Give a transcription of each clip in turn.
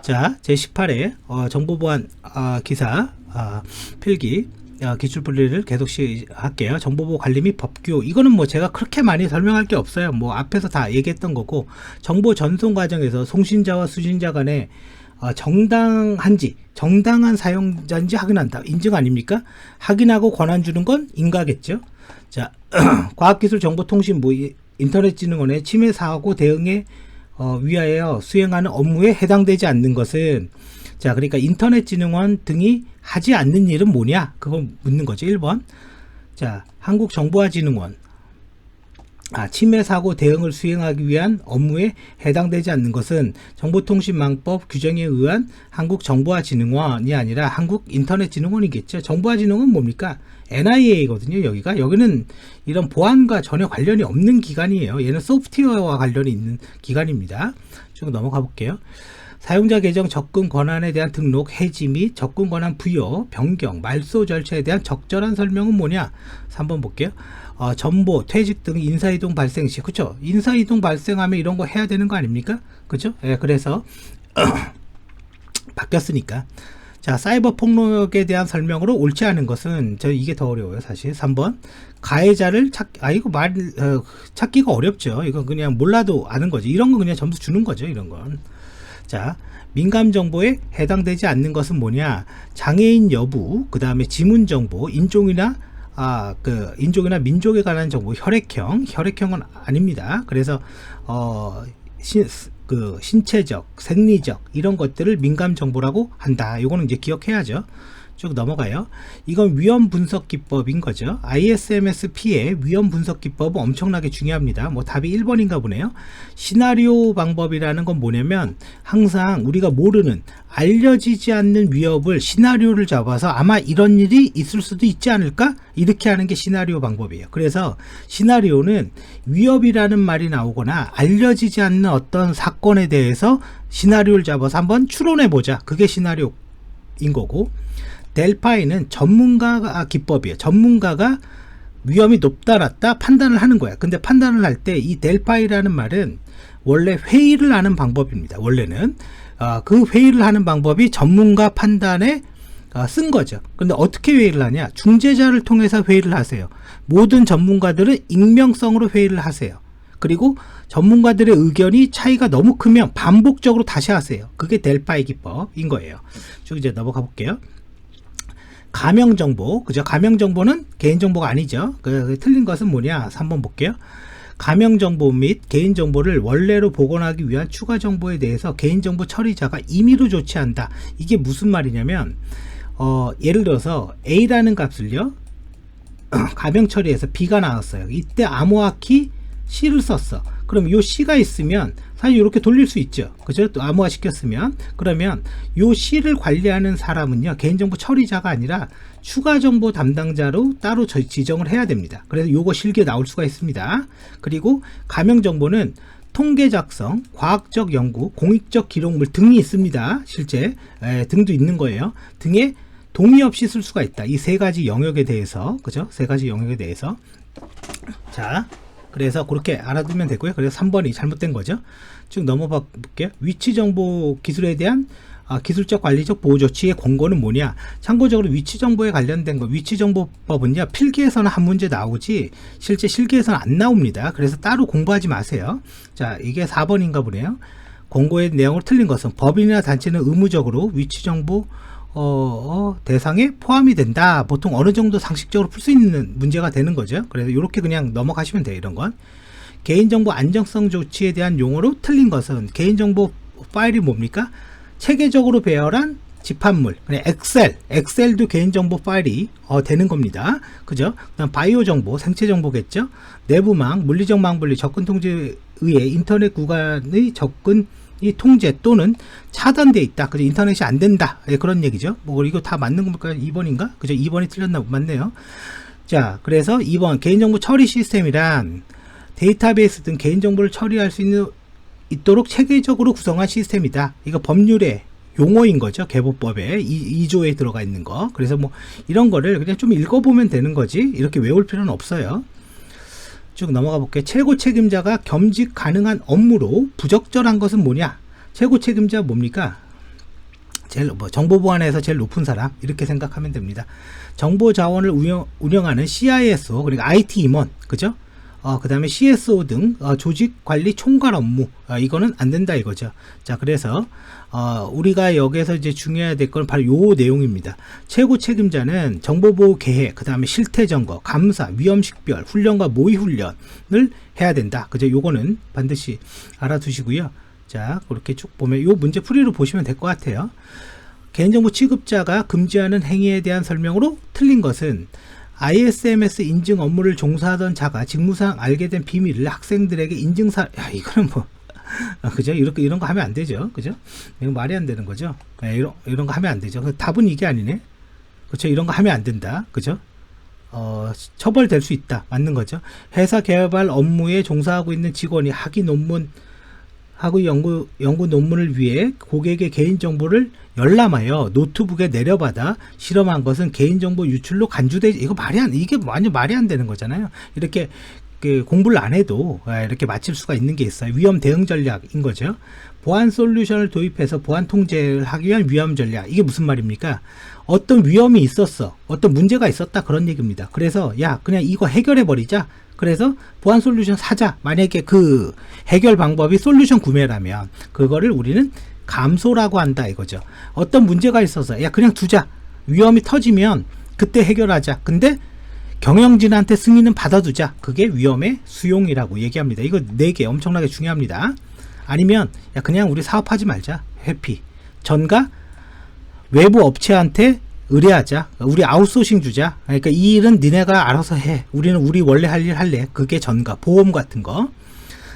자, 제18회 정보보안 기사 필기 기출 분리를 계속 할게요. 정보보호 관리 및 법규. 이거는 뭐 제가 그렇게 많이 설명할 게 없어요. 뭐 앞에서 다 얘기했던 거고, 정보 전송 과정에서 송신자와 수신자 간에 정당한지, 정당한 사용자인지 확인한다. 인증 아닙니까? 확인하고 권한 주는 건 인가겠죠. 자, 과학기술정보통신부 인터넷진흥원의 침해 사고 대응에 위하여 수행하는 업무에 해당되지 않는 것은, 자, 그러니까 인터넷진흥원 등이 하지 않는 일은 뭐냐? 그거 묻는 거죠. 1번. 자, 한국정보화진흥원. 침해 사고 대응을 수행하기 위한 업무에 해당되지 않는 것은 정보통신망법 규정에 의한 한국정보화진흥원이 아니라 한국인터넷진흥원이겠죠. 정보화진흥원 뭡니까? NIA거든요. 여기는 이런 보안과 전혀 관련이 없는 기관이에요. 얘는 소프트웨어와 관련이 있는 기관입니다. 쭉 넘어가 볼게요. 사용자 계정 접근 권한에 대한 등록, 해지 및 접근 권한 부여, 변경, 말소 절차에 대한 적절한 설명은 뭐냐? 3번 볼게요. 전보, 퇴직 등 인사이동 발생 시, 그쵸? 인사이동 발생하면 이런 거 해야 되는 거 아닙니까? 그쵸? 예, 그래서 바뀌었으니까. 자, 사이버 폭력에 대한 설명으로 옳지 않은 것은, 이게 더 어려워요, 사실. 3번. 가해자를 찾기가 어렵죠. 이거 그냥 몰라도 아는 거죠. 이런 거 그냥 점수 주는 거죠, 이런 건. 자, 민감 정보에 해당되지 않는 것은 뭐냐? 장애인 여부, 그 다음에 지문 정보, 인종이나 민족에 관한 정보, 혈액형은 아닙니다. 그래서 신체적, 생리적 이런 것들을 민감 정보라고 한다. 요거는 이제 기억해야죠. 쭉 넘어가요. 이건 위험 분석 기법인 거죠. ISMSP의 위험 분석 기법은 엄청나게 중요합니다. 뭐 답이 1번인가 보네요. 시나리오 방법이라는 건 뭐냐면, 항상 우리가 모르는, 알려지지 않는 위협을 시나리오를 잡아서 아마 이런 일이 있을 수도 있지 않을까? 이렇게 하는 게 시나리오 방법이에요. 그래서 시나리오는 위협이라는 말이 나오거나 알려지지 않는 어떤 사건에 대해서 시나리오를 잡아서 한번 추론해 보자. 그게 시나리오인 거고, 델파이는 전문가 기법이에요. 전문가가 위험이 높다 낮다 판단을 하는 거야. 근데 판단을 할 때 이 델파이라는 말은 원래 회의를 하는 방법입니다. 원래는 그 회의를 하는 방법이 전문가 판단에 쓴 거죠. 근데 어떻게 회의를 하냐? 중재자를 통해서 회의를 하세요. 모든 전문가들은 익명성으로 회의를 하세요. 그리고 전문가들의 의견이 차이가 너무 크면 반복적으로 다시 하세요. 그게 델파이 기법인 거예요. 쭉 이제 넘어가 볼게요. 가명정보, 그죠? 가명정보는 개인정보가 아니죠. 틀린 것은 뭐냐? 3번 볼게요. 가명정보 및 개인정보를 원래로 복원하기 위한 추가 정보에 대해서 개인정보 처리자가 임의로 조치한다. 이게 무슨 말이냐면, 예를 들어서 A라는 값을요, 가명 처리해서 B가 나왔어요. 이때 암호화키 C를 썼어. 그럼 요 C가 있으면 사실 이렇게 돌릴 수 있죠. 그죠? 또 암호화 시켰으면. 그러면 요 C를 관리하는 사람은요, 개인정보 처리자가 아니라 추가 정보 담당자로 따로 지정을 해야 됩니다. 그래서 요거 실기에 나올 수가 있습니다. 그리고 가명 정보는 통계 작성, 과학적 연구, 공익적 기록물 등이 있습니다. 실제 등도 있는 거예요. 등에 동의 없이 쓸 수가 있다. 이 세 가지 영역에 대해서, 그죠? 세 가지 영역에 대해서. 자, 그래서 그렇게 알아두면 되고요. 그래서 3번이 잘못된 거죠. 쭉 넘어가 볼게요. 위치정보 기술에 대한 기술적 관리적 보호 조치의 권고는 뭐냐? 참고적으로 위치정보에 관련된 거, 위치정보법은요, 필기에서는 한 문제 나오지 실제 실기에서는 안 나옵니다. 그래서 따로 공부하지 마세요. 자, 이게 4번인가 보네요. 권고의 내용을 틀린 것은 법인이나 단체는 의무적으로 위치정보 대상에 포함이 된다. 보통 어느 정도 상식적으로 풀 수 있는 문제가 되는 거죠. 그래서 이렇게 그냥 넘어가시면 돼요. 이런 건. 개인정보 안정성 조치에 대한 용어로 틀린 것은, 개인정보 파일이 뭡니까? 체계적으로 배열한 집합물. 그냥 엑셀도 개인정보 파일이 되는 겁니다. 그죠? 그다음 바이오 정보, 생체 정보겠죠? 내부망, 물리적 망분리, 접근 통제에 의해 인터넷 구간의 접근 이 통제 또는 차단되어 있다. 그죠? 인터넷이 안 된다. 그런 얘기죠. 뭐 이거 다 맞는 겁니까? 2번인가? 그죠? 2번이 틀렸나? 맞네요. 자, 그래서 2번 개인정보 처리 시스템이란 데이터베이스 등 개인정보를 처리할 수 있도록 체계적으로 구성한 시스템이다. 이거 법률의 용어인 거죠. 개보법에 2조에 들어가 있는 거. 그래서 뭐 이런 거를 그냥 좀 읽어보면 되는 거지. 이렇게 외울 필요는 없어요. 쭉 넘어가 볼게요. 최고 책임자가 겸직 가능한 업무로 부적절한 것은 뭐냐? 최고 책임자 뭡니까? 제일 정보 보안에서 제일 높은 사람 이렇게 생각하면 됩니다. 정보 자원을 운영하는 CISO 그리고 IT 임원 그죠? 그 다음에 CSO 등 조직 관리 총괄 업무 이거는 안 된다 이거죠. 자 그래서 우리가 여기에서 이제 중요해야 될 건 바로 요 내용입니다. 최고 책임자는 정보보호 계획, 그 다음에 실태 점거, 감사, 위험 식별, 훈련과 모의 훈련을 해야 된다. 그죠? 요거는 반드시 알아두시고요. 자 그렇게 쭉 보면 요 문제 풀이로 보시면 될 것 같아요. 개인정보 취급자가 금지하는 행위에 대한 설명으로 틀린 것은 ISMS 인증 업무를 종사하던 자가 직무상 알게 된 비밀을 학생들에게 이거는 뭐 그죠? 이런 거 하면 안 되죠. 그죠? 이거 말이 안 되는 거죠. 네, 이런 거 하면 안 되죠. 답은 이게 아니네. 그렇죠? 이런 거 하면 안 된다. 그죠? 처벌될 수 있다. 맞는 거죠. 회사 개발 업무에 종사하고 있는 직원이 학위 연구 논문을 위해 고객의 개인정보를 열람하여 노트북에 내려받아 실험한 것은 개인정보 유출로 간주되지. 이게 완전 말이 안 되는 거잖아요. 이렇게 공부를 안 해도 이렇게 맞힐 수가 있는 게 있어요. 위험 대응 전략인 거죠. 보안 솔루션을 도입해서 보안 통제를 하기 위한 위험 전략. 이게 무슨 말입니까? 어떤 위험이 있었어. 어떤 문제가 있었다. 그런 얘기입니다. 그래서 그냥 이거 해결해 버리자. 그래서 보안 솔루션 사자. 만약에 그 해결 방법이 솔루션 구매라면 그거를 우리는 감소라고 한다 이거죠. 어떤 문제가 있어서 그냥 두자. 위험이 터지면 그때 해결하자. 근데 경영진한테 승인은 받아두자. 그게 위험의 수용이라고 얘기합니다. 이거 4개 엄청나게 중요합니다. 아니면 그냥 우리 사업하지 말자. 회피. 전가 외부 업체한테 의뢰하자. 우리 아웃소싱 주자. 그러니까 이 일은 니네가 알아서 해. 우리는 우리 원래 할 일 할래. 그게 전가. 보험 같은 거.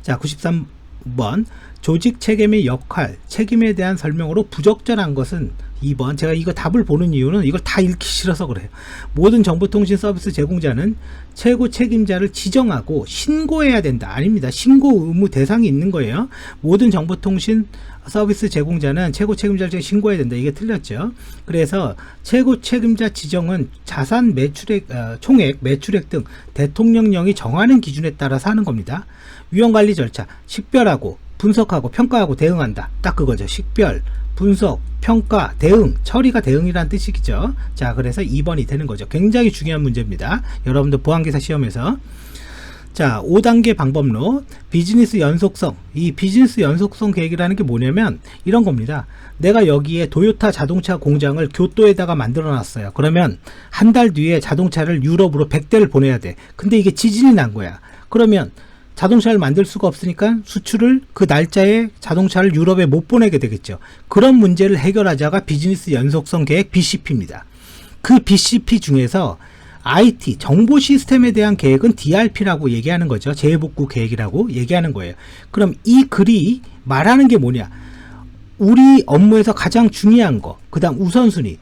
자 93번 조직 책임의 역할, 책임에 대한 설명으로 부적절한 것은 2번. 제가 이거 답을 보는 이유는 이걸 다 읽기 싫어서 그래요. 모든 정보통신 서비스 제공자는 최고 책임자를 지정하고 신고해야 된다. 아닙니다. 신고 의무 대상이 있는 거예요. 모든 정보통신 서비스 제공자는 최고 책임자를 신고해야 된다. 이게 틀렸죠. 그래서 최고 책임자 지정은 자산 매출액, 총액, 매출액 등 대통령령이 정하는 기준에 따라서 하는 겁니다. 위험관리 절차, 식별하고 분석하고 평가하고 대응한다. 딱 그거죠. 식별, 분석, 평가, 대응, 처리가 대응이라는 뜻이죠. 자, 그래서 2번이 되는 거죠. 굉장히 중요한 문제입니다. 여러분들 보안기사 시험에서. 자, 5단계 방법론, 비즈니스 연속성. 이 비즈니스 연속성 계획이라는 게 뭐냐면 이런 겁니다. 내가 여기에 도요타 자동차 공장을 교토에다가 만들어 놨어요. 그러면 한 달 뒤에 자동차를 유럽으로 100대를 보내야 돼. 근데 이게 지진이 난 거야. 그러면 자동차를 만들 수가 없으니까 수출을 그 날짜에 자동차를 유럽에 못 보내게 되겠죠. 그런 문제를 해결하자가 비즈니스 연속성 계획 BCP입니다. 그 BCP 중에서 IT 정보 시스템에 대한 계획은 DRP라고 얘기하는 거죠. 재해복구 계획이라고 얘기하는 거예요. 그럼 이 글이 말하는 게 뭐냐? 우리 업무에서 가장 중요한 거, 그 다음 우선순위,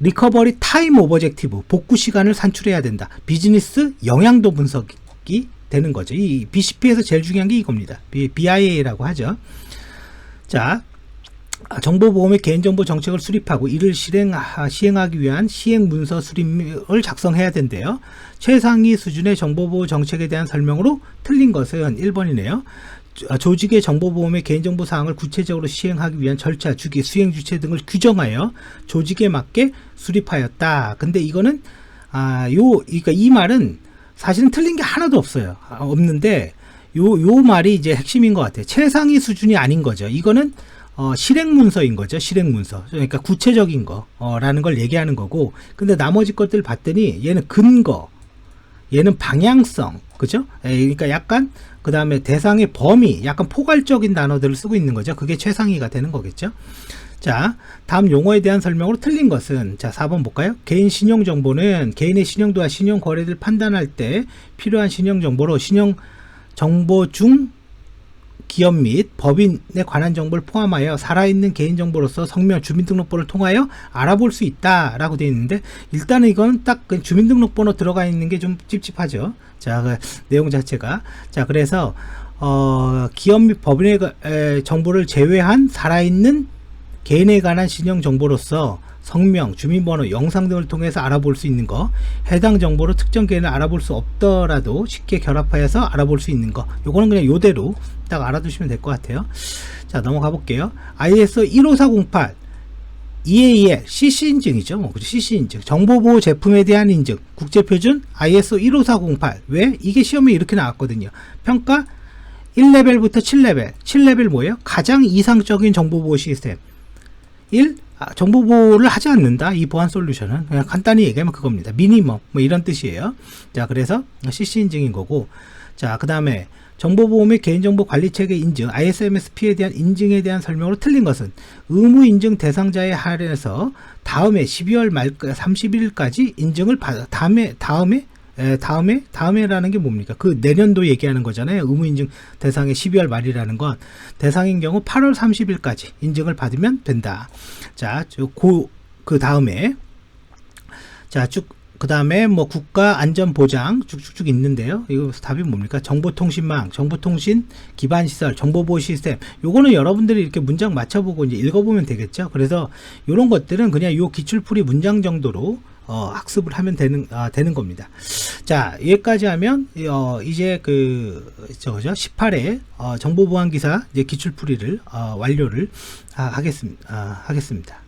리커버리 타임 오버젝티브, 복구 시간을 산출해야 된다. 비즈니스 영향도 분석이 되는 거죠. 이 BCP에서 제일 중요한 게 이겁니다. BIA라고 하죠. 자, 정보보호 및 개인정보 정책을 수립하고 이를 시행하기 위한 시행문서 수립을 작성해야 된대요. 최상위 수준의 정보보호 정책에 대한 설명으로 틀린 것은 1번이네요. 조직의 정보보호 및 개인정보 사항을 구체적으로 시행하기 위한 절차, 주기, 수행 주체 등을 규정하여 조직에 맞게 수립하였다. 근데 이거는 그러니까 이 말은 사실은 틀린 게 하나도 없어요. 없는데 요 말이 이제 핵심인 것 같아요. 최상위 수준이 아닌 거죠. 이거는 실행문서인 거죠. 실행문서. 그러니까 구체적인 거라는 걸 얘기하는 거고, 근데 나머지 것들 봤더니 얘는 근거, 얘는 방향성, 그죠? 그러니까 약간 그 다음에 대상의 범위, 약간 포괄적인 단어들을 쓰고 있는 거죠. 그게 최상위가 되는 거겠죠. 자, 다음 용어에 대한 설명으로 틀린 것은, 자, 4번 볼까요? 개인 신용정보는 개인의 신용도와 신용 거래를 판단할 때 필요한 신용정보로 신용정보 중 기업 및 법인에 관한 정보를 포함하여 살아있는 개인정보로서 성명, 주민등록번호를 통하여 알아볼 수 있다라고 되어 있는데, 일단은 이건 딱 주민등록번호 들어가 있는 게 좀 찝찝하죠. 자, 그 내용 자체가. 자, 그래서 기업 및 법인의 정보를 제외한 살아있는 개인에 관한 신용정보로서 성명, 주민번호, 영상 등을 통해서 알아볼 수 있는 거, 해당 정보로 특정 개인을 알아볼 수 없더라도 쉽게 결합하여서 알아볼 수 있는 거, 요거는 그냥 요대로 딱 알아두시면 될 것 같아요. 자, 넘어가 볼게요. ISO 15408 EAL, CC 인증이죠. 뭐, CC 인증. 정보보호 제품에 대한 인증. 국제표준 ISO 15408. 왜? 이게 시험에 이렇게 나왔거든요. 평가 1레벨부터 7레벨. 7레벨 뭐예요? 가장 이상적인 정보보호 시스템. 1. 정보보호를 하지 않는다. 이 보안 솔루션은. 그냥 간단히 얘기하면 그겁니다. 미니멈. 뭐 이런 뜻이에요. 자, 그래서 CC 인증인 거고. 자, 그 다음에 정보보호 및 개인정보 관리체계 인증, ISMSP에 대한 인증에 대한 설명으로 틀린 것은 의무 인증 대상자에 한해서 다음해 12월 말 31일까지 인증을 받아 다음에라는 게 뭡니까? 그 내년도 얘기하는 거잖아요. 의무 인증 대상의 12월 말이라는 건 대상인 경우 8월 30일까지 인증을 받으면 된다. 자, 그 다음에 자, 그 다음에 뭐 국가 안전 보장 쭉쭉쭉 있는데요. 이거 답이 뭡니까? 정보통신망, 정보통신 기반 시설, 정보보호 시스템. 요거는 여러분들이 이렇게 문장 맞춰보고 이제 읽어보면 되겠죠. 그래서 이런 것들은 그냥 요 기출풀이 문장 정도로 학습을 하면 되는 겁니다. 자, 여기까지 하면 이제 저거죠. 18회 정보보안기사 이제 기출풀이를 완료를 하겠습니다.